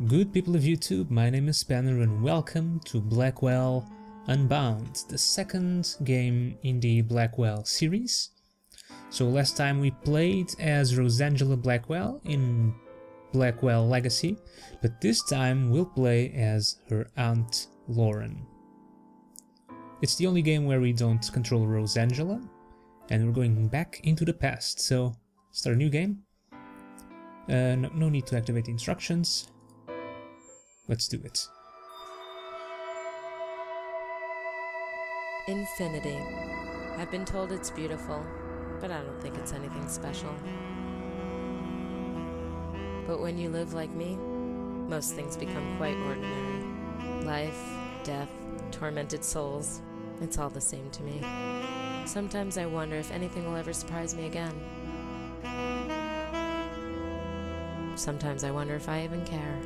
Good people of YouTube, my name is Spanner and welcome to Blackwell Unbound, the second game in the Blackwell series. So last time we played as Rosangela Blackwell in Blackwell Legacy, but this time we'll play as her aunt Lauren. It's the only game where we don't control Rosangela, and we're going back into the past, so start a new game. No need to activate the instructions. Let's do it. Infinity. I've been told it's beautiful, but I don't think it's anything special. But when you live like me, most things become quite ordinary. Life, death, tormented souls, it's all the same to me. Sometimes I wonder if anything will ever surprise me again. Sometimes I wonder if I even care.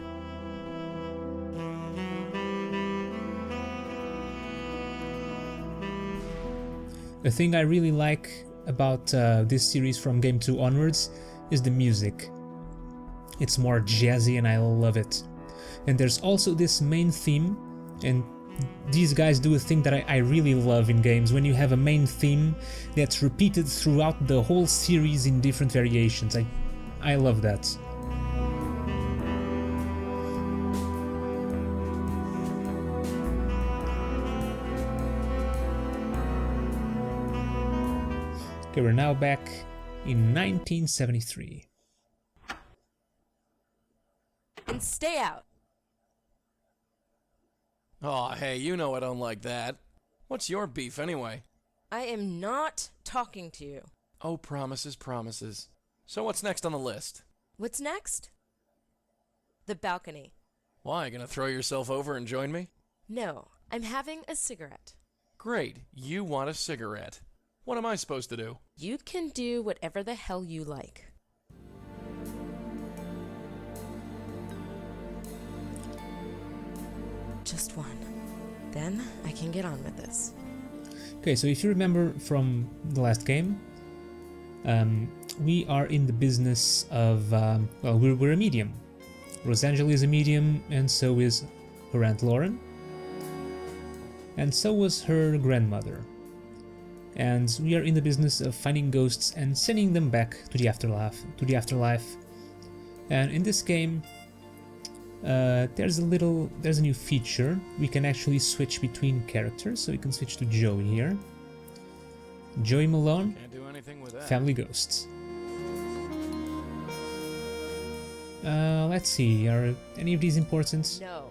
The thing I really like about this series from Game 2 onwards is the music. It's more jazzy and I love it. And there's also this main theme, and these guys do a thing that I really love in games, when you have a main theme that's repeated throughout the whole series in different variations. I love that. Okay, we're now back in 1973. And stay out! Aw, hey, you know I don't like that. What's your beef anyway? I am not talking to you. Oh, promises, promises. So what's next on the list? What's next? The balcony. Why, gonna throw yourself over and join me? No, I'm having a cigarette. Great, you want a cigarette. What am I supposed to do? You can do whatever the hell you like. Just one. Then I can get on with this. Okay, so if you remember from the last game, we are in the business of, well, we're a medium. Rosangela is a medium, and so is her Aunt Lauren. And so was her grandmother. And we are in the business of finding ghosts and sending them back to the afterlife. And in this game, there's a new feature. We can actually switch between characters, so we can switch to Joey here. Joey Mallone, Can't do anything with that. Family Ghosts. Let's see, are any of these important? No.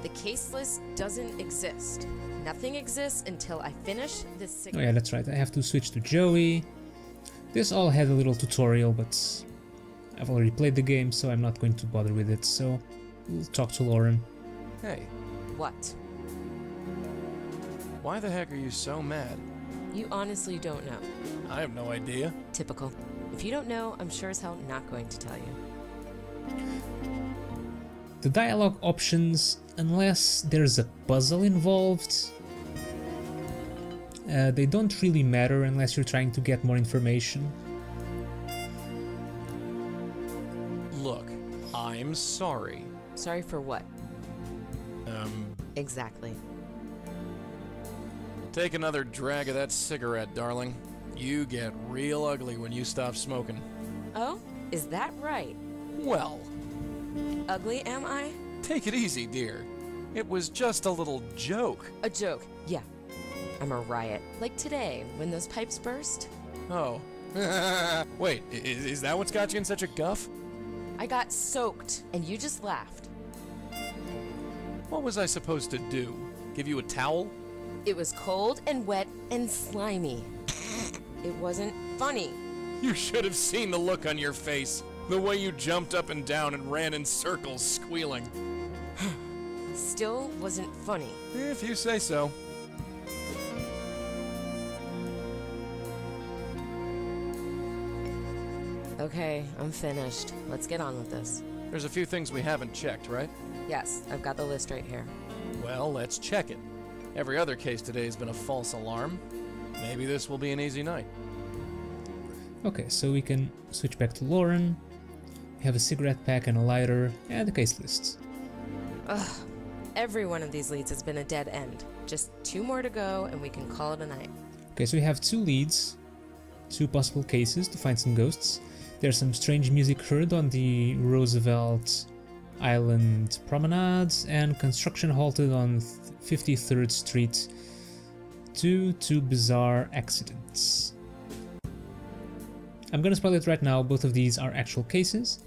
The case list doesn't exist. Nothing exists until I finish this Oh cigarette. yeah, that's right, I have to switch to Joey. This all had a little tutorial, but I've already played the game, so I'm not going to bother with it, so we'll talk to Lauren. Hey, What? why the heck are you so mad? You honestly don't know. I have no idea. Typical. If you don't know, I'm sure as hell not going to tell you. The dialogue options, unless there's a puzzle involved, they don't really matter unless you're trying to get more information. Look, I'm sorry. Sorry for what? Exactly. Take another drag of that cigarette, darling. You get real ugly when you stop smoking. Oh? Is that right? Well, Ugly, am I? take it easy, dear. It was just a little joke. A joke. Yeah. I'm a riot. Like today, when those pipes burst. Oh. Wait, is that what's got you in such a guff? I got soaked, and you just laughed. What was I supposed to do? Give you a towel? It was cold and wet and slimy. It wasn't funny. You should have seen the look on your face. The way you jumped up and down and ran in circles, squealing. Still wasn't funny. If you say so. Okay, I'm finished. Let's get on with this. There's a few things we haven't checked, right? Yes, I've got the list right here. Well, let's check it. Every other case today has been a false alarm. Maybe this will be an easy night. Okay, so we can switch back to Lauren. We have a cigarette pack and a lighter and the case list. Ugh. Every one of these leads has been a dead end. Just 2 more to go and we can call it a night. Okay, so we have 2 leads, 2 possible cases to find some ghosts. There's some strange music heard on the Roosevelt Island promenade, and construction halted on 53rd Street due to bizarre accidents. I'm gonna spoil it right now, both of these are actual cases.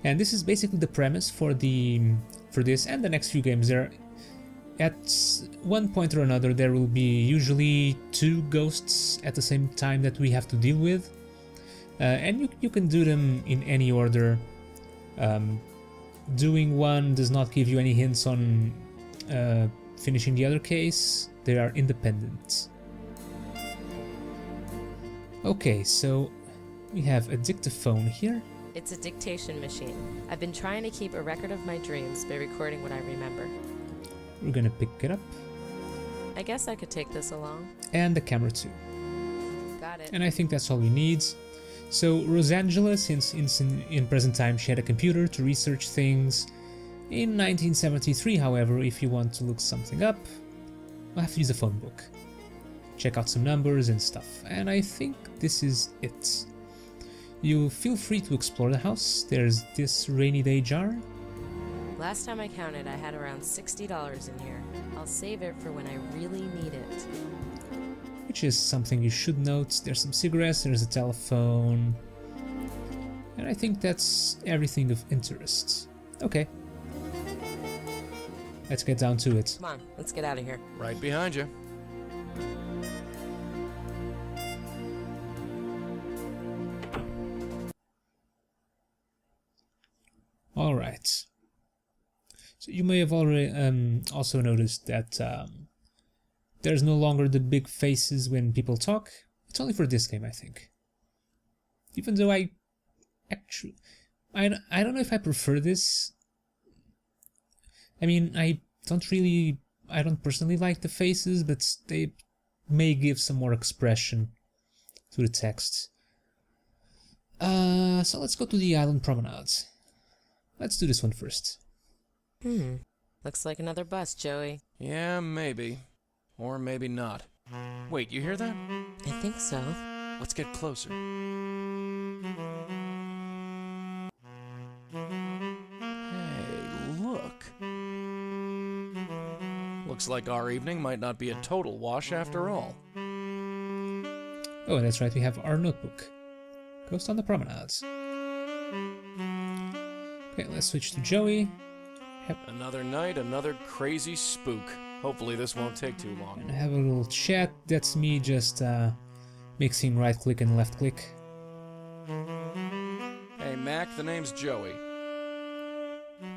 And this is basically the premise for this and the next few games. At one point or another there will be usually 2 ghosts at the same time that we have to deal with. And you can do them in any order. Doing one does not give you any hints on finishing the other case. They are independent. Okay, so we have a dictaphone here. It's a dictation machine. I've been trying to keep a record of my dreams by recording what I remember. We're gonna pick it up. I guess I could take this along. And the camera too. Got it. And I think that's all we need. So Rosangela, since in present time she had a computer to research things. In 1973, however, if you want to look something up, we'll have to use a phone book. Check out some numbers and stuff. And I think this is it. You feel free to explore the house. There's this rainy day jar. Last time I counted, I had around $60 in here. I'll save it for when I really need it. Which is something you should note. There's some cigarettes, there's a telephone. And I think that's everything of interest. Okay. Let's get down to it. Come on, let's get out of here. Right behind you. Alright. So you may have already also noticed that there's no longer the big faces when people talk. It's only for this game, I think. Even though I don't know if I prefer this. I mean, I don't personally like the faces, but they may give some more expression to the text. So let's go to the island promenade. Let's do this one first. Looks like another bus, Joey. Yeah, maybe. Or maybe not. Wait, you hear that? I think so. Let's get closer. Hey, look. Looks like our evening might not be a total wash after all. Oh, that's right, we have our notebook. Ghost on the promenades. Okay, let's switch to Joey. Yep. Another night, another crazy spook. Hopefully this won't take too long. And have a little chat. That's me just mixing right click and left click. Hey Mac, the name's Joey.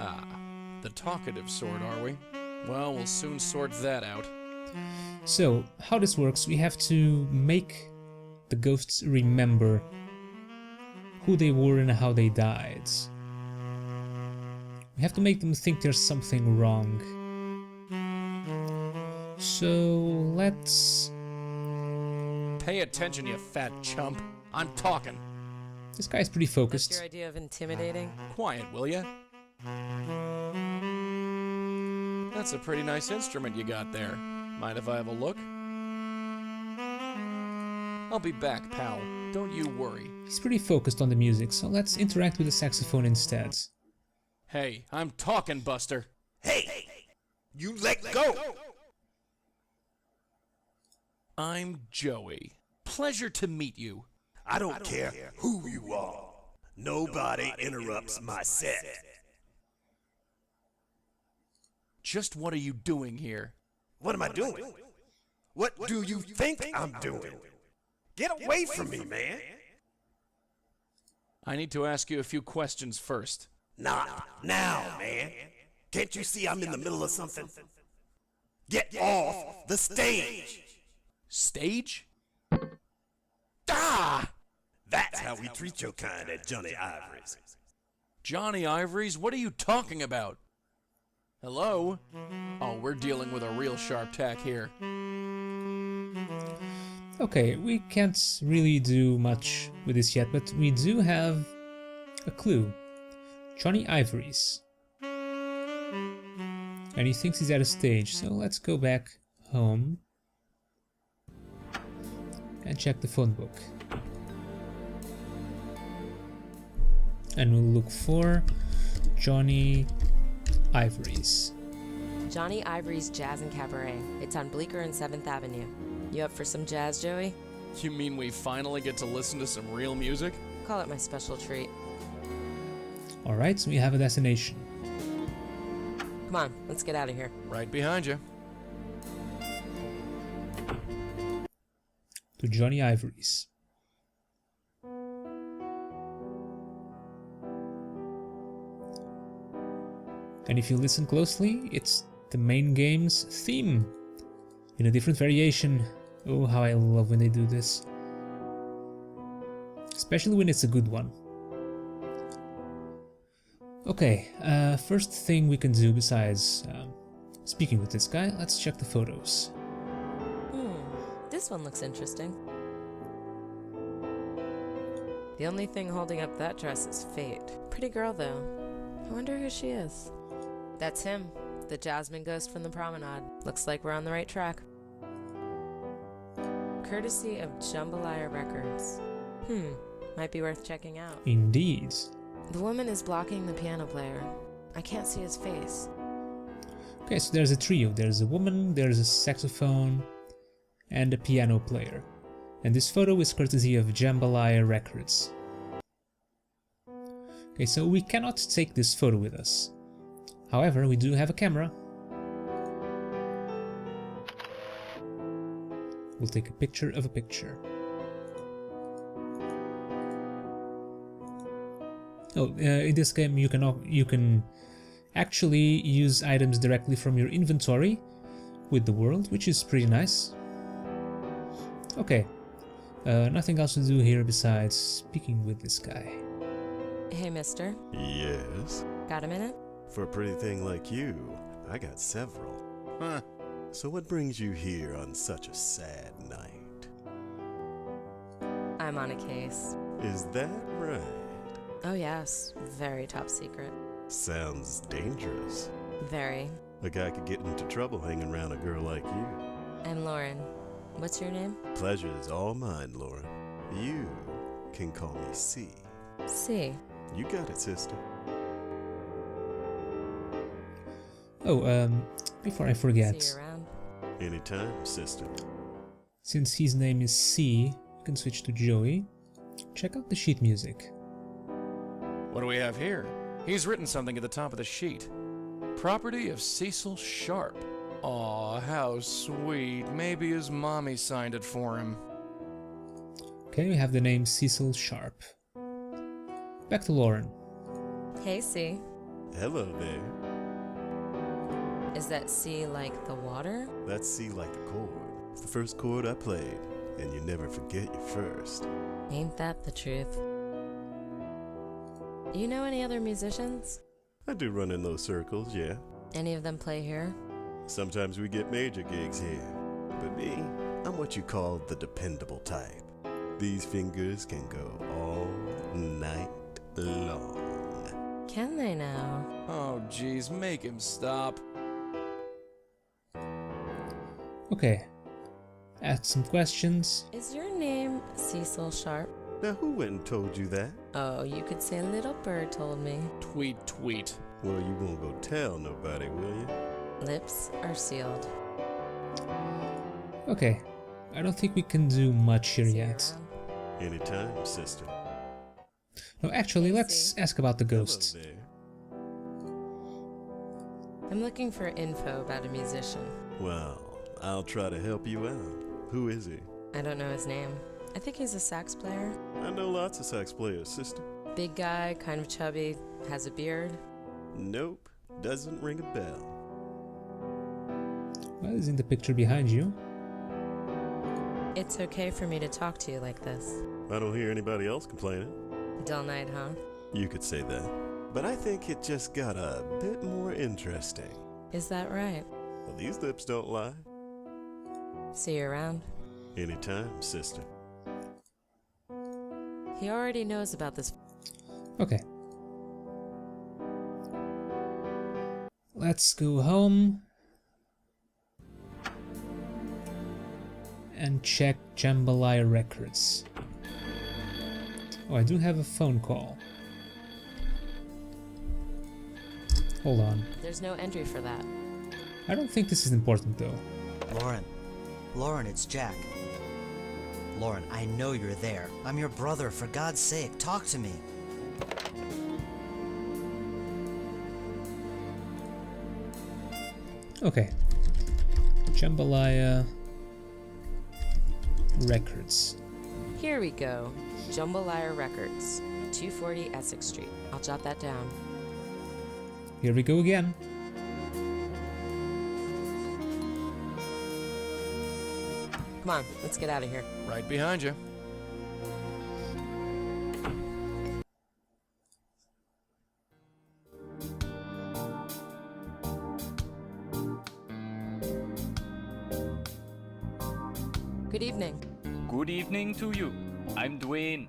Ah, the talkative sort, are we? Well, we'll soon sort that out. So, how this works, we have to make the ghosts remember who they were and how they died. We have to make them think there's something wrong. So, let's... Pay attention, you fat chump. I'm talking. This guy's pretty focused. That's your idea of intimidating? Quiet, will ya? That's a pretty nice instrument you got there. Mind if I have a look? I'll be back, pal. Don't you worry. He's pretty focused on the music, so let's interact with the saxophone instead. Hey, I'm talking, Buster. Hey! You let go! I'm Joey. Pleasure to meet you. I don't care who you are. Nobody interrupts my set. Just what are you doing here? What am I doing? What do you think I'm doing? Get away from me, man! I need to ask you a few questions first. Not now, man. Can't you see I'm in the middle of something? Get off the stage! Stage? Ah! That's how we treat your kind at Johnny Ivory's. Johnny Ivory's? What are you talking about? Hello? Oh, we're dealing with a real sharp tack here. Okay, we can't really do much with this yet, but we do have a clue. Johnny Ivory's. And he thinks he's at a stage, so let's go back home and check the phone book. And we'll look for Johnny Ivory's. Johnny Ivory's Jazz and Cabaret. It's on Bleecker and 7th Avenue. You up for some jazz, Joey? You mean we finally get to listen to some real music? Call it my special treat. Alright, so we have a destination. Come on, let's get out of here. Right behind you. To Johnny Ivory's. And if you listen closely, it's the main game's theme in a different variation. Oh, how I love when they do this. Especially when it's a good one. Okay, first thing we can do besides speaking with this guy, let's check the photos. This one looks interesting. The only thing holding up that dress is fate. Pretty girl, though. I wonder who she is. That's him, the Jasmine ghost from the promenade. Looks like we're on the right track. Courtesy of Jambalaya Records. Might be worth checking out. Indeed. The woman is blocking the piano player. I can't see his face. Okay, so there's a trio. There's a woman, there's a saxophone, and a piano player. And this photo is courtesy of Jambalaya Records. Okay, so we cannot take this photo with us. However, we do have a camera. We'll take a picture of a picture. Oh, in this game you can actually use items directly from your inventory with the world, which is pretty nice. Okay, nothing else to do here besides speaking with this guy. Hey, mister. Yes? Got a minute? For a pretty thing like you, I got several. Huh. So what brings you here on such a sad night? I'm on a case. Is that right? Oh yes, very top secret. Sounds dangerous. Very. A guy could get into trouble hanging around a girl like you. I'm Lauren. What's your name? Pleasure is all mine, Lauren. You can call me C. C. You got it, sister. Oh, before I forget, See you around. Anytime, sister. since his name is C, you can switch to Joey. Check out the sheet music. What do we have here? He's written something at the top of the sheet. Property of Cecil Sharp. Aw, how sweet. Maybe his mommy signed it for him. Okay, we have the name Cecil Sharp. Back to Lauren. Hey, C. Hello there. Is that C like the water? That's C like the chord. It's the first chord I played, and you never forget your first. Ain't that the truth? You know any other musicians? I do run in those circles, yeah. Any of them play here? Sometimes we get major gigs here. But me, I'm what you call the dependable type. These fingers can go all night long. Can they now? Oh, geez, make him stop. Okay, ask some questions. Is your name Cecil Sharp? Now, who went and told you that? Oh, you could say Little Bird told me. Tweet, tweet. Well, you won't go tell nobody, will you? Lips are sealed. Okay, I don't think we can do much here See you yet. around. Anytime, sister. No, actually, let's See. ask about the ghost. Hello there. I'm looking for info about a musician. Well, I'll try to help you out. Who is he? I don't know his name. I think he's a sax player. I know lots of sax players, sister. Big guy, kind of chubby, has a beard. Nope, doesn't ring a bell. What is in the picture behind you? It's okay for me to talk to you like this. I don't hear anybody else complaining. Dull night, huh? You could say that. But I think it just got a bit more interesting. Is that right? Well, these lips don't lie. See you around. Anytime, sister. He already knows about this. Okay. Let's go home and check Jambalaya Records. Oh, I do have a phone call. Hold on. There's no entry for that. I don't think this is important though. Lauren, it's Jack. Lauren, I know you're there. I'm your brother, for God's sake, talk to me. Okay. Jambalaya Records. Here we go. Jambalaya Records, 240 Essex Street. I'll jot that down. Here we go again. Come on, let's get out of here. Right behind you. Good evening. Good evening to you. I'm Dwayne.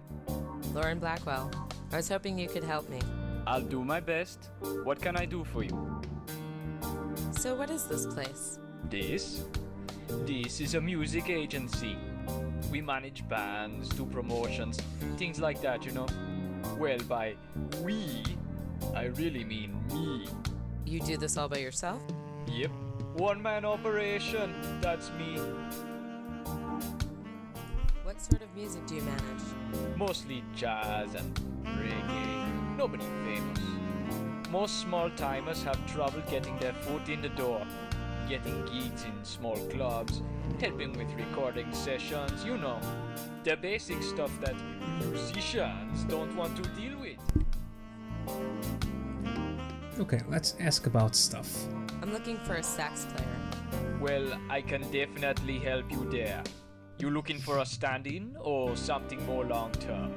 Lauren Blackwell. I was hoping you could help me. I'll do my best. What can I do for you? So what is this place? This is a music agency. We manage bands, do promotions, things like that, you know. Well, by we, I really mean me. You do this all by yourself? Yep, one-man operation, that's me. What sort of music do you manage? Mostly jazz and reggae, nobody famous. Most small-timers have trouble getting their foot in the door, getting gigs in small clubs, helping with recording sessions, you know, the basic stuff that musicians don't want to deal with. Okay, let's ask about stuff. I'm looking for a sax player. Well, I can definitely help you there. You looking for a stand-in or something more long-term?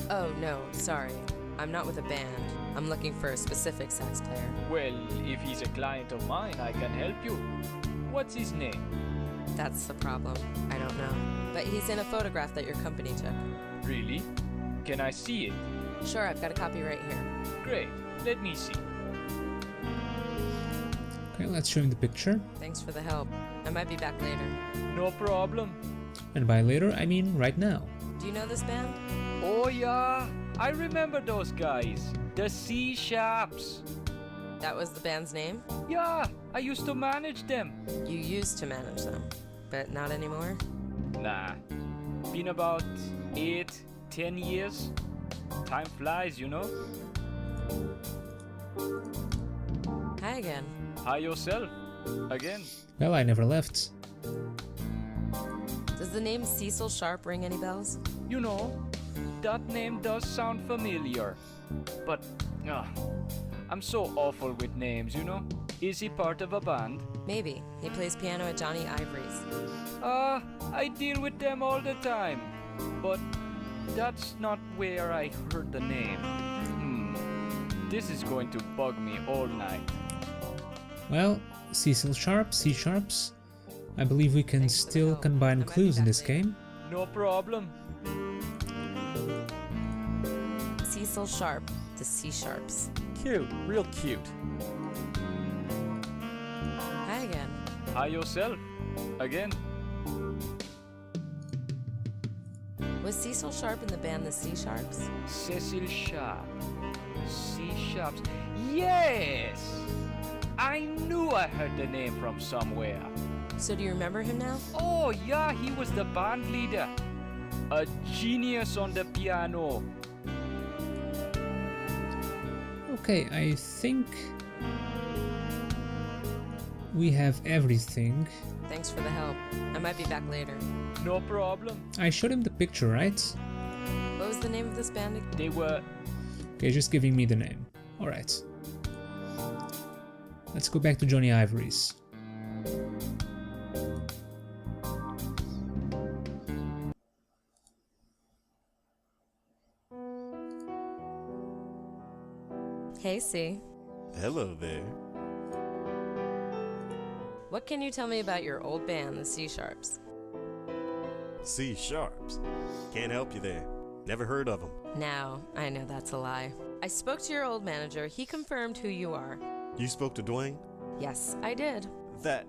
Oh, no, sorry. I'm not with a band. I'm looking for a specific sax player. Well, if he's a client of mine, I can help you. What's his name? That's the problem. I don't know. But he's in a photograph that your company took. Really? Can I see it? Sure, I've got a copy right here. Great, let me see. Okay, let's show him the picture. Thanks for the help. I might be back later. No problem. And by later, I mean right now. Do you know this band? Oh yeah, I remember those guys. The C Sharps. That was the band's name? Yeah, I used to manage them. You used to manage them, but not anymore? Nah, been about 8-10 years. Time flies, you know. Hi again. Hi yourself. Again. Well, I never left. Does the name Cecil Sharp ring any bells? You know, that name does sound familiar. But, I'm so awful with names, you know. Is he part of a band? Maybe. He plays piano at Johnny Ivory's. I deal with them all the time. But that's not where I heard the name. This is going to bug me all night. Well, Cecil Sharp, C Sharps. I believe we can Thanks for the still help. combine I might be clues in back this later. game. No problem. Cecil Sharp, the C Sharps. Cute, real cute. Hi again. Hi yourself. Again. Was Cecil Sharp in the band the C Sharps? Cecil Sharp. C Sharps. Yes! I knew I heard the name from somewhere. So do you remember him now? Oh yeah, he was the band leader. A genius on the piano. Okay, I think we have everything. Thanks for the help. I might be back later. No problem. I showed him the picture, right? What was the name of this band again? They were... Okay, just giving me the name. Alright. Let's go back to Johnny Ivory's. Hey, C. Hello there. What can you tell me about your old band, the C Sharps? C Sharps. Can't help you there. Never heard of them. Now, I know that's a lie. I spoke to your old manager. He confirmed who you are. You spoke to Dwayne? Yes, I did. That...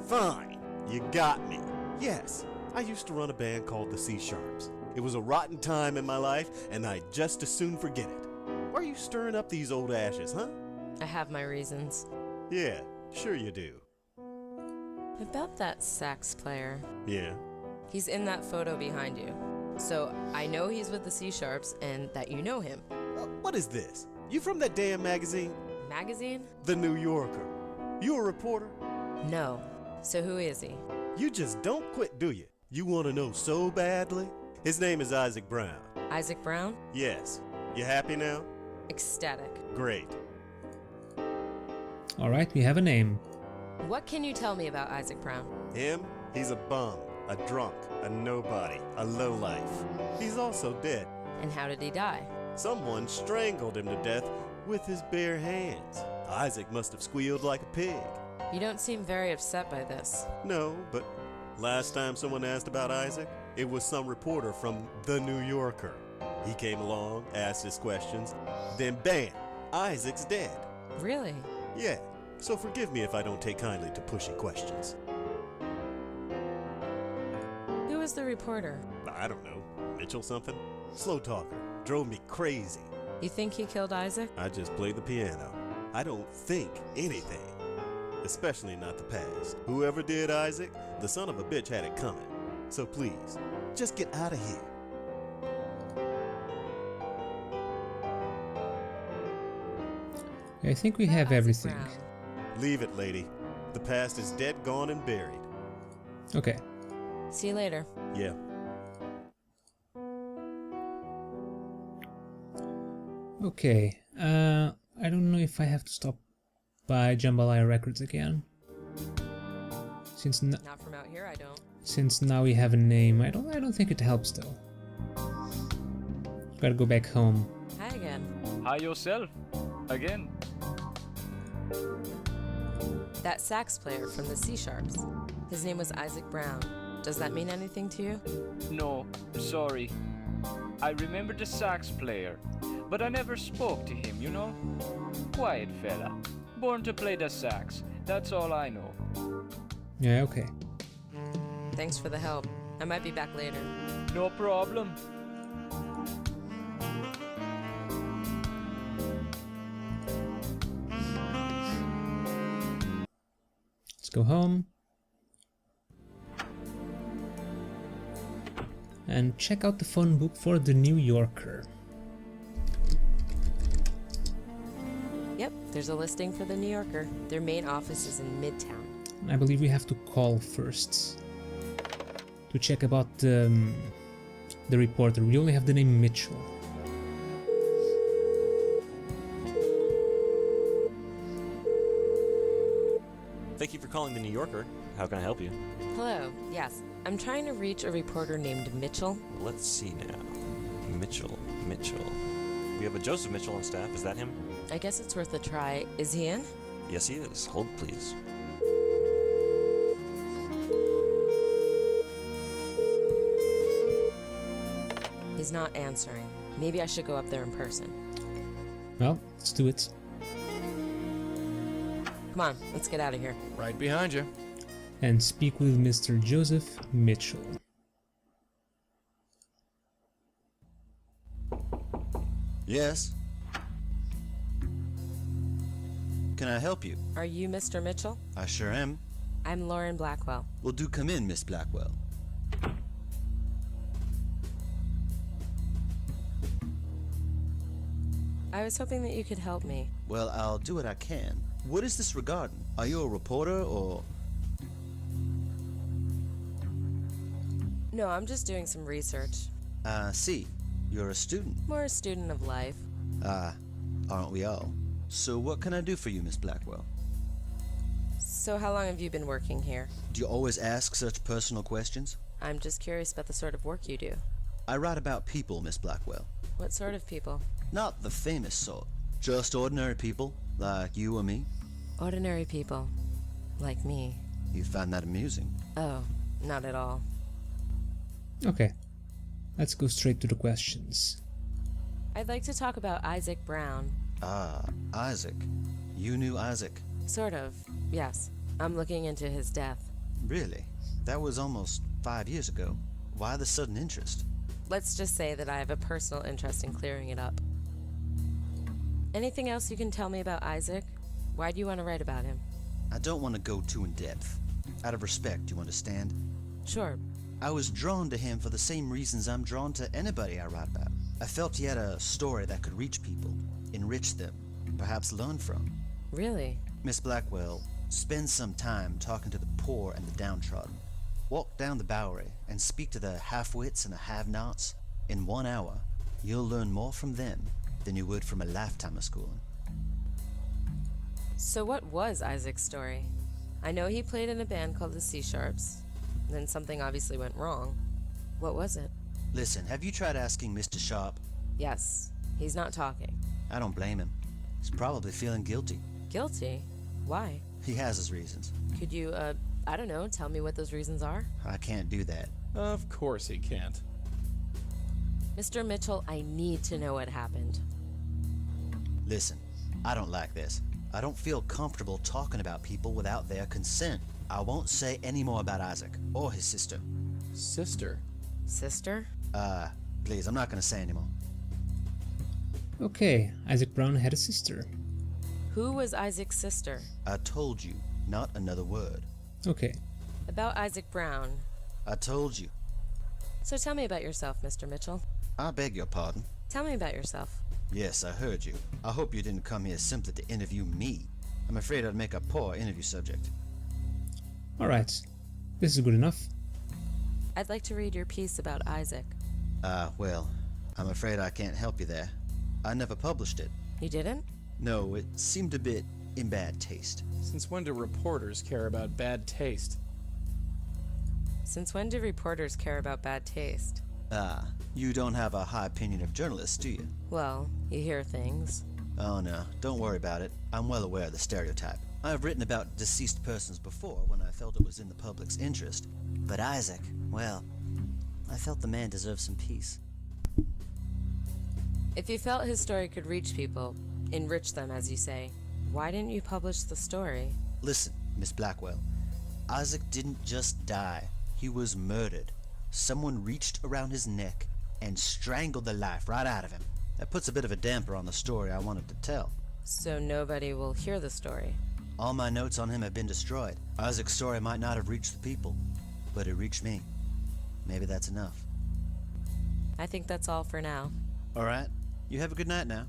Fine. You got me. Yes, I used to run a band called the C Sharps. It was a rotten time in my life, and I'd just as soon forget it. Why are you stirring up these old ashes, huh? I have my reasons. Yeah, sure you do. About that sax player. Yeah. He's in that photo behind you. So I know he's with the C Sharps and that you know him. What is this? You from that damn magazine? Magazine? The New Yorker. You a reporter? No. So who is he? You just don't quit, do you? You want to know so badly? His name is Isaac Brown. Isaac Brown? Yes. You happy now? Ecstatic. Great. Alright, we have a name. What can you tell me about Isaac Brown? Him? He's a bum, a drunk, a nobody, a lowlife. He's also dead. And how did he die? Someone strangled him to death with his bare hands. Isaac must have squealed like a pig. You don't seem very upset by this. No, but last time someone asked about Isaac, it was some reporter from The New Yorker. He came along, asked his questions, then bam, Isaac's dead. Really? Yeah, so forgive me if I don't take kindly to pushy questions. Who was the reporter? I don't know, Mitchell something? Slow talker, drove me crazy. You think he killed Isaac? I just play the piano. I don't think anything. Especially not the past. Whoever did Isaac, the son of a bitch had it coming. So please, just get out of here. I think we have everything. Leave it, lady. The past is dead, gone, and buried. Okay. See you later. Yeah. Okay. I don't know if I have to stop by Jambalaya Records again. Since Not from out here, I don't. since now we have a name, I don't think it helps though. Gotta go back home. Hi again. Hi yourself. Again. That sax player from the C Sharps. His name was Isaac Brown. Does that mean anything to you? No, sorry. I remember the sax player, but I never spoke to him, you know? Quiet fella. Born to play the sax. That's all I know. Yeah, okay. Thanks for the help. I might be back later. No problem. Let's go home. And check out the phone book for the New Yorker. Yep, there's a listing for the New Yorker. Their main office is in Midtown. I believe we have to call first to check about the reporter. We only have the name Mitchell. Thank you for calling the New Yorker. How can I help you? Hello, yes. I'm trying to reach a reporter named Mitchell. Let's see now. Mitchell. We have a Joseph Mitchell on staff. Is that him? I guess it's worth a try. Is he in? Yes, he is. Hold, please. He's not answering. Maybe I should go up there in person. Well, let's do it. Come on, let's get out of here. Right behind you. And speak with Mr. Joseph Mitchell. Yes. Can I help you? Are you Mr. Mitchell? I sure am. I'm Lauren Blackwell. Well, do come in, Miss Blackwell. I was hoping that you could help me. Well, I'll do what I can. What is this regarding? Are you a reporter or... No, I'm just doing some research. I see. You're a student. More a student of life. Aren't we all? So what can I do for you, Miss Blackwell? So how long have you been working here? Do you always ask such personal questions? I'm just curious about the sort of work you do. I write about people, Miss Blackwell. What sort of people? Not the famous sort. Just ordinary people, like you or me. Ordinary people. Like me. You find that amusing? Oh, not at all. Okay, let's go straight to the questions. I'd like to talk about Isaac Brown. Ah, Isaac. You knew Isaac. Sort of, yes. I'm looking into his death. Really? That was almost 5 years ago. Why the sudden interest? Let's just say that I have a personal interest in clearing it up. Anything else you can tell me about Isaac? Why do you want to write about him? I don't want to go too in depth. Out of respect, you understand? Sure. I was drawn to him for the same reasons I'm drawn to anybody I write about. I felt he had a story that could reach people, enrich them, perhaps learn from. Really? Miss Blackwell, spend some time talking to the poor and the downtrodden. Walk down the Bowery and speak to the half-wits and the have-nots. In 1 hour, you'll learn more from them than you would from a lifetime of schooling. So what was Isaac's story? I know he played in a band called the C-Sharps. Then something obviously went wrong. What was it? Listen, have you tried asking Mr. Sharp? Yes. He's not talking. I don't blame him. He's probably feeling guilty. Guilty? Why? He has his reasons. Could you, I don't know, tell me what those reasons are? I can't do that. Of course he can't. Mr. Mitchell, I need to know what happened. Listen, I don't like this. I don't feel comfortable talking about people without their consent. I won't say any more about Isaac or his sister. Sister? Sister? Please, I'm not gonna say anymore. Okay, Isaac Brown had a sister. Who was Isaac's sister? I told you, not another word. Okay. About Isaac Brown. I told you. So tell me about yourself, Mr. Mitchell. I beg your pardon. Tell me about yourself. Yes, I heard you. I hope you didn't come here simply to interview me. I'm afraid I'd make a poor interview subject. Alright, this is good enough. I'd like to read your piece about Isaac. Well, I'm afraid I can't help you there. I never published it. You didn't? No, it seemed a bit in bad taste. Since when do reporters care about bad taste? Since when do reporters care about bad taste? You don't have a high opinion of journalists, do you? Well, you hear things. Oh no, don't worry about it. I'm well aware of the stereotype. I've written about deceased persons before when I felt it was in the public's interest. But Isaac, well, I felt the man deserved some peace. If you felt his story could reach people, enrich them, as you say, why didn't you publish the story? Listen, Miss Blackwell, Isaac didn't just die. He was murdered. Someone reached around his neck and strangled the life right out of him. That puts a bit of a damper on the story I wanted to tell. So nobody will hear the story. All my notes on him have been destroyed. Isaac's story might not have reached the people, but it reached me. Maybe that's enough. I think that's all for now. All right. You have a good night now.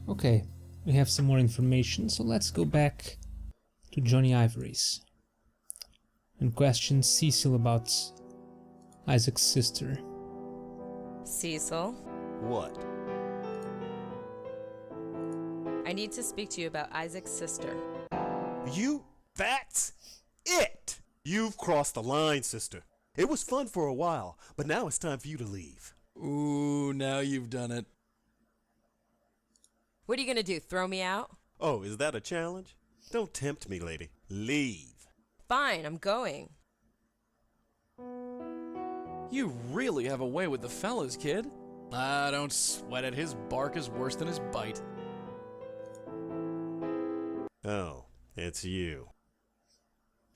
Okay, we have some more information, so let's go back to Johnny Ivory's and question Cecil about Isaac's sister. Cecil, What? I need to speak to you about Isaac's sister. That's it! You've crossed the line, sister. It was fun for a while, but now it's time for you to leave. Ooh, now you've done it. What are you gonna do, throw me out? Oh, is that a challenge? Don't tempt me, lady. Leave. Fine, I'm going. You really have a way with the fellas, kid. Don't sweat it. His bark is worse than his bite. Oh, it's you.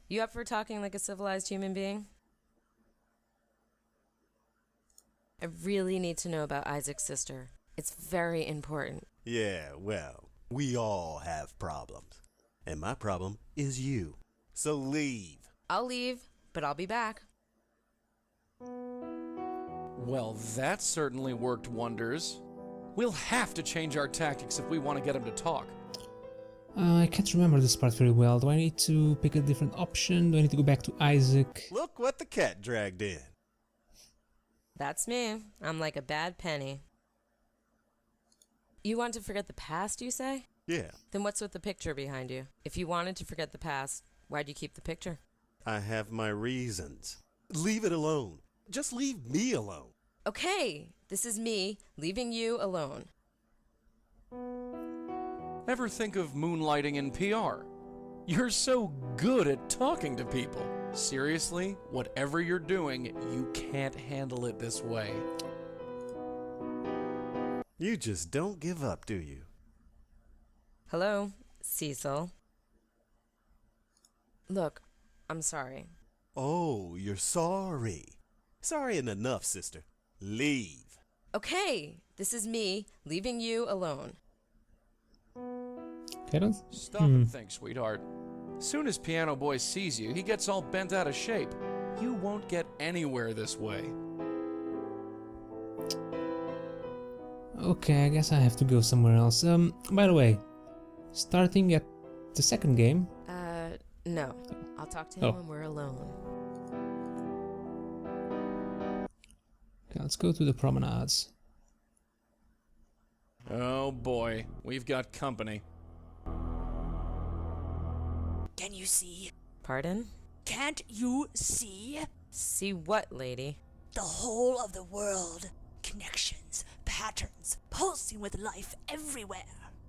You up for talking like a civilized human being? I really need to know about Isaac's sister. It's very important. Yeah, well, we all have problems. And my problem is you. So leave. I'll leave, but I'll be back. Well, that certainly worked wonders. We'll have to change our tactics if we want to get him to talk. I can't remember this part very well. Do I need to pick a different option? Do I need to go back to Isaac? Look what the cat dragged in. That's me. I'm like a bad penny. You want to forget the past, you say? Yeah, Then what's with the picture behind you? If you wanted to forget the past, why'd you keep the picture? I have my reasons. Leave it alone. Just leave me alone. Okay, this is me leaving you alone. Ever think of moonlighting in PR? You're so good at talking to people. Seriously, whatever you're doing, you can't handle it this way. You just don't give up, do you? Hello, Cecil. Look, I'm sorry. Oh, you're sorry. Sorry ain't enough, sister. Leave. Okay, this is me leaving you alone. Okay, I don't... Stop and think, sweetheart. Soon as Piano Boy sees you, he gets all bent out of shape. You won't get anywhere this way. Okay, I guess I have to go somewhere else. By the way, starting at the second game... No. I'll talk to him when we're alone. Okay, let's go to the promenades. Oh boy, we've got company. Can you see? Pardon? Can't you see? See what, lady? The whole of the world. Connections, patterns, pulsing with life everywhere.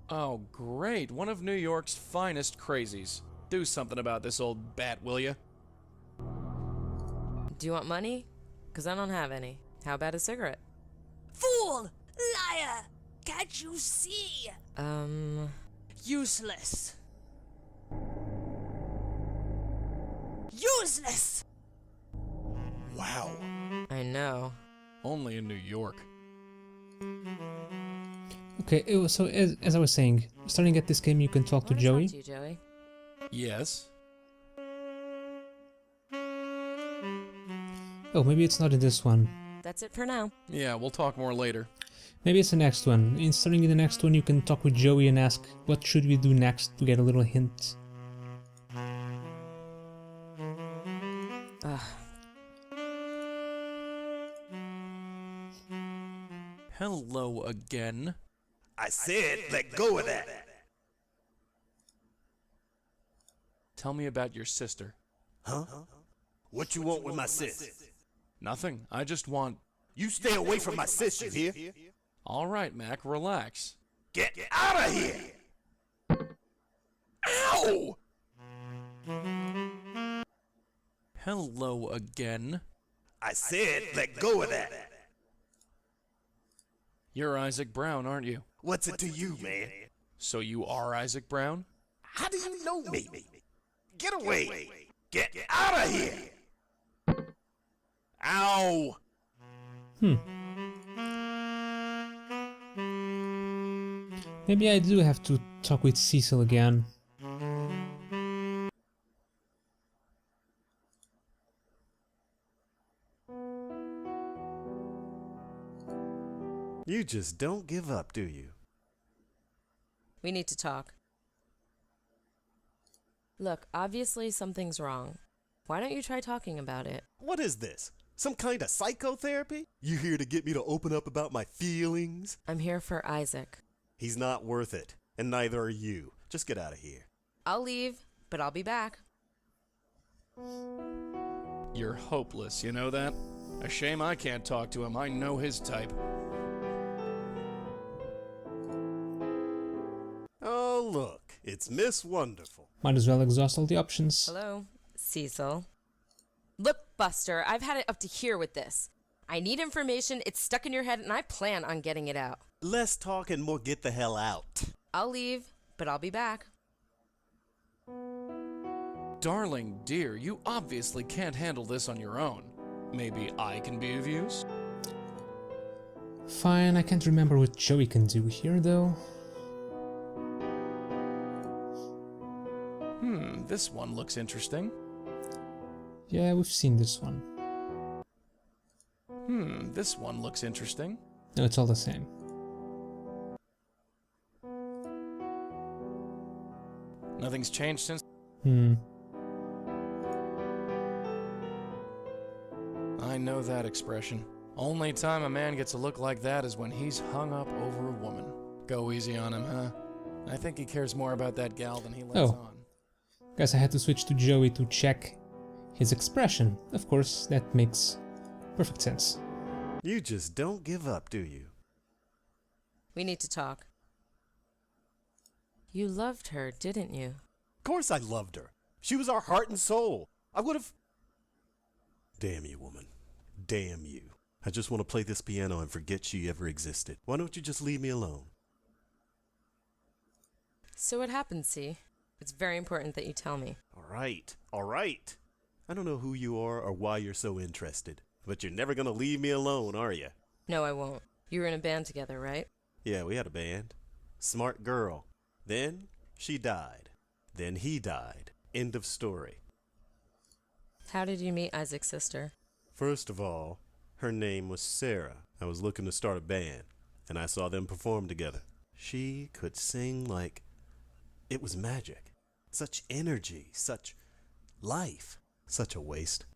Oh great, one of New York's finest crazies. Do something about this old bat, will ya? Do you want money? 'Cause I don't have any. How about a cigarette? Fool! Liar! Can't you see? Useless. Useless! Wow. I know. Only in New York. Okay, so as I was saying, starting at this game you can talk to Joey. Talk to you, Joey. Yes? Oh, maybe it's not in this one. That's it for now. Yeah, we'll talk more later. Maybe it's the next one. Starting in the next one you can talk with Joey and ask what should we do next to get a little hint. Hello again. I said let go of that. Tell me about your sister. Huh? What you want with my sis? Nothing. I just want... You stay away from my sis, you hear? All right, Mac, relax. Get out of here! Ow! Hello again. I said let go of that. You're Isaac Brown, aren't you? What's it to you, man? So you are Isaac Brown? How do you know me? Get away! Get out of here! Ow! Maybe I do have to talk with Cecil again. You just don't give up, do you? We need to talk. Look, obviously something's wrong. Why don't you try talking about it? What is this? Some kind of psychotherapy? You here to get me to open up about my feelings? I'm here for Isaac. He's not worth it, and neither are you. Just get out of here. I'll leave, but I'll be back. You're hopeless, you know that? A shame I can't talk to him. I know his type. Oh, look. It's Miss Wonderful. Might as well exhaust all the options. Hello, Cecil. Look, Buster, I've had it up to here with this. I need information, it's stuck in your head, and I plan on getting it out. Less talk and more get the hell out. I'll leave, but I'll be back. Darling dear, you obviously can't handle this on your own. Maybe I can be of use? Fine, I can't remember what Joey can do here though. This one looks interesting. Yeah, we've seen this one. This one looks interesting. No, it's all the same. Nothing's changed since... I know that expression. Only time a man gets a look like that is when he's hung up over a woman. Go easy on him, huh? I think he cares more about that gal than he lets on. Guess I had to switch to Joey to check his expression. Of course, that makes perfect sense. You just don't give up, do you? We need to talk. You loved her, didn't you? Of course I loved her. She was our heart and soul. I would have... Damn you, woman. Damn you. I just want to play this piano and forget she ever existed. Why don't you just leave me alone? So what happened, C? It's very important that you tell me. All right, all right. I don't know who you are or why you're so interested, but you're never gonna leave me alone, are you? No, I won't. You were in a band together, right? Yeah, we had a band. Smart girl. Then she died. Then he died. End of story. How did you meet Isaac's sister? First of all, her name was Sarah. I was looking to start a band, and I saw them perform together. She could sing like it was magic. Such energy, such life. Such a waste.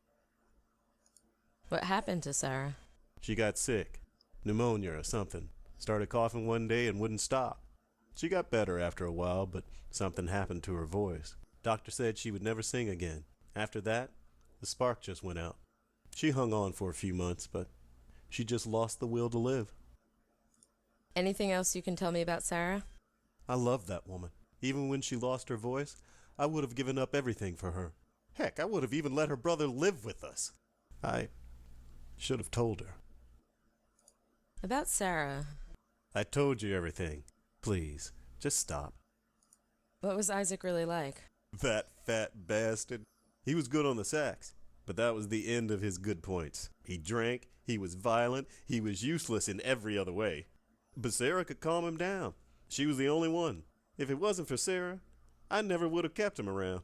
What happened to Sarah? She got sick. Pneumonia or something. Started coughing one day and wouldn't stop. She got better after a while, but something happened to her voice. Doctor said she would never sing again. After that, the spark just went out. She hung on for a few months, but she just lost the will to live. Anything else you can tell me about Sarah? I loved that woman. Even when she lost her voice, I would have given up everything for her. Heck, I would have even let her brother live with us. I should have told her. About Sarah. I told you everything. Please, just stop. What was Isaac really like? That fat bastard. He was good on the sax, but that was the end of his good points. He drank, he was violent, he was useless in every other way. But Sarah could calm him down. She was the only one. If it wasn't for Sarah, I never would have kept him around.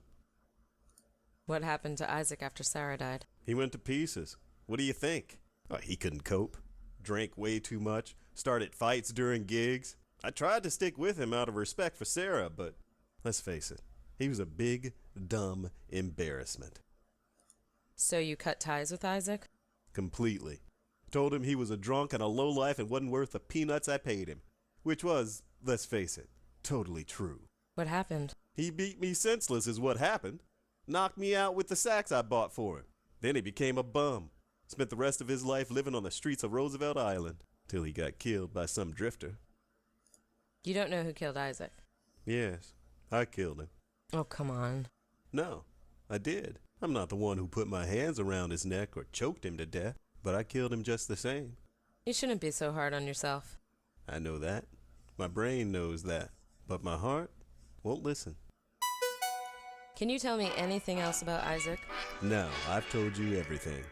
What happened to Isaac after Sarah died? He went to pieces. What do you think? Oh, he couldn't cope. Drank way too much. Started fights during gigs. I tried to stick with him out of respect for Sarah, but let's face it, he was a big, dumb embarrassment. So you cut ties with Isaac? Completely. Told him he was a drunk and a lowlife and wasn't worth the peanuts I paid him. Which was, let's face it, totally true. What happened? He beat me senseless is what happened. Knocked me out with the sax I bought for him. Then he became a bum. Spent the rest of his life living on the streets of Roosevelt Island, till he got killed by some drifter. You don't know who killed Isaac? Yes, I killed him. Oh, come on. No, I did. I'm not the one who put my hands around his neck or choked him to death, but I killed him just the same. You shouldn't be so hard on yourself. I know that. My brain knows that, but my heart won't listen. Can you tell me anything else about Isaac? No, I've told you everything.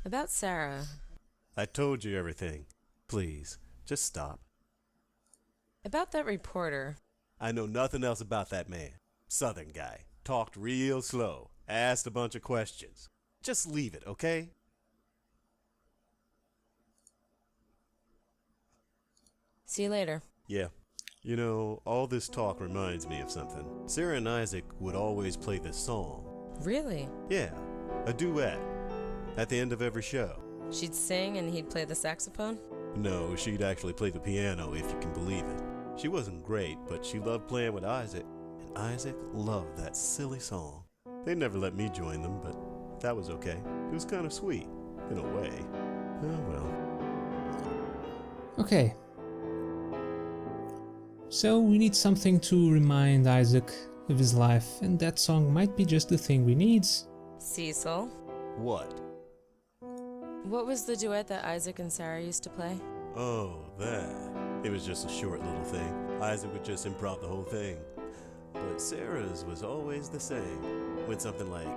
About Sarah. I told you everything. Please, just stop. About that reporter. I know nothing else about that man. Southern guy. Talked real slow. Asked a bunch of questions. Just leave it, okay? See you later. Yeah. You know, all this talk reminds me of something. Sarah and Isaac would always play this song. Really? Yeah, a duet. At the end of every show. She'd sing and he'd play the saxophone? No, she'd actually play the piano, if you can believe it. She wasn't great, but she loved playing with Isaac. And Isaac loved that silly song. They never let me join them, but that was okay. It was kind of sweet, in a way. Oh well. Okay. So we need something to remind Isaac of his life, and that song might be just the thing we need. Cecil? What? What was the duet that Isaac and Sarah used to play? Oh, that. It was just a short little thing. Isaac would just improv the whole thing. But Sarah's was always the same. Went something like...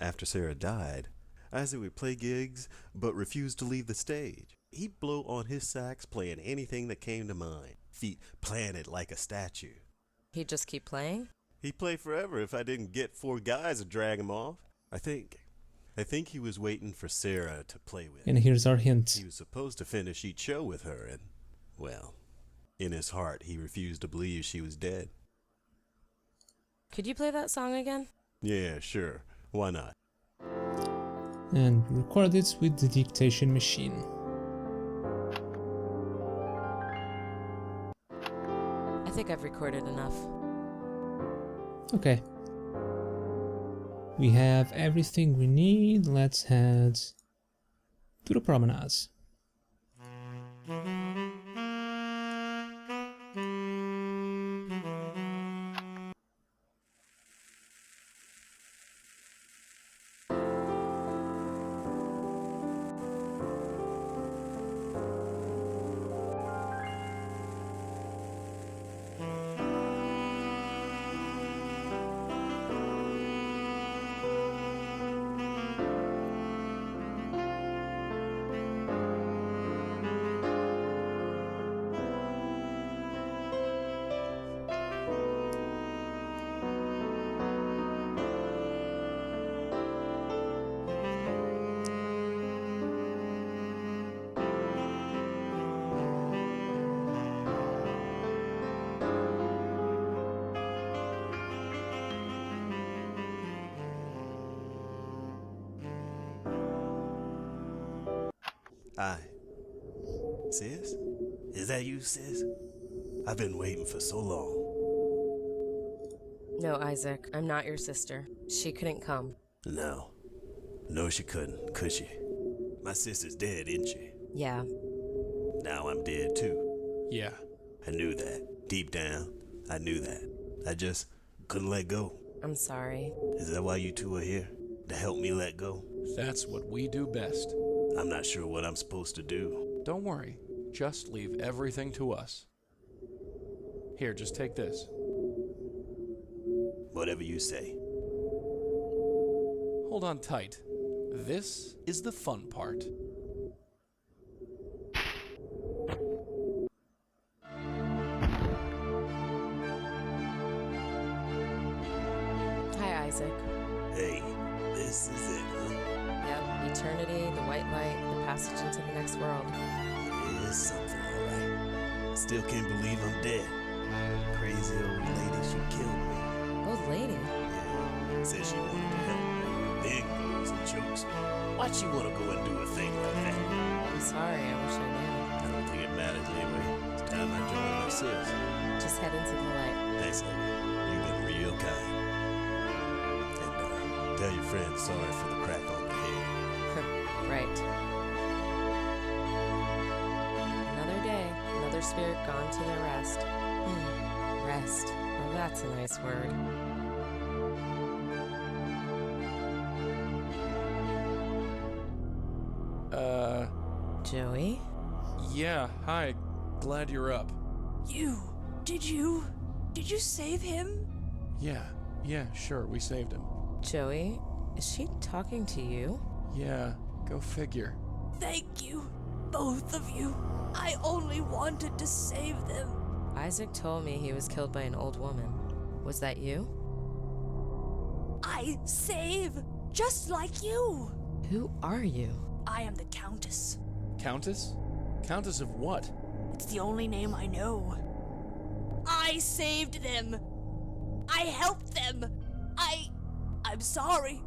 After Sarah died, Isaac would play gigs, but refused to leave the stage. He'd blow on his sax, playing anything that came to mind. Feet planted like a statue. He'd just keep playing? He'd play forever if I didn't get 4 guys to drag him off. I think he was waiting for Sarah to play with. And here's our hint. He was supposed to finish each show with her, and, well, in his heart, he refused to believe she was dead. Could you play that song again? Yeah, sure. Why not? And record it with the dictation machine. I think I've recorded enough. Okay. We have everything we need. Let's head to the promenade. Hi. Sis? Is that you, sis? I've been waiting for so long. No, Isaac, I'm not your sister. She couldn't come. No. No, she couldn't, could she? My sister's dead, isn't she? Yeah. Now I'm dead, too. Yeah. I knew that. Deep down, I knew that. I just couldn't let go. I'm sorry. Is that why you two are here? To help me let go? That's what we do best. I'm not sure what I'm supposed to do. Don't worry. Just leave everything to us. Here, just take this. Whatever you say. Hold on tight. This is the fun part. Hi, Isaac. Hey, this is it, huh? Yep, eternity, the white light, the passage into the next world. It is something, alright. Still can't believe I'm dead. Crazy old lady, she killed me. Old lady? Yeah, said she wanted to help me. Then goes and chokes me. Why'd she want to go and do a thing like that? I'm sorry, I wish I knew. I don't think it matters anyway. It's time I joined my sis. Just head into the light. Thanks, lady. You've been real kind. And tell your friends sorry for the crack on the head. Right. Another day, another spirit gone to their rest. Rest. Well, that's a nice word. Joey? Yeah, hi. Glad you're up. Did you save him? Yeah, sure, we saved him. Joey? Is she talking to you? Yeah, go figure. Thank you, both of you. I only wanted to save them. Isaac told me he was killed by an old woman. Was that you? I save, just like you. Who are you? I am the Countess. Countess? Countess of what? It's the only name I know. I saved them. I helped them. I'm sorry.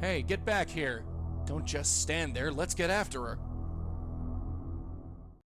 Hey, get back here. Don't just stand there, let's get after her.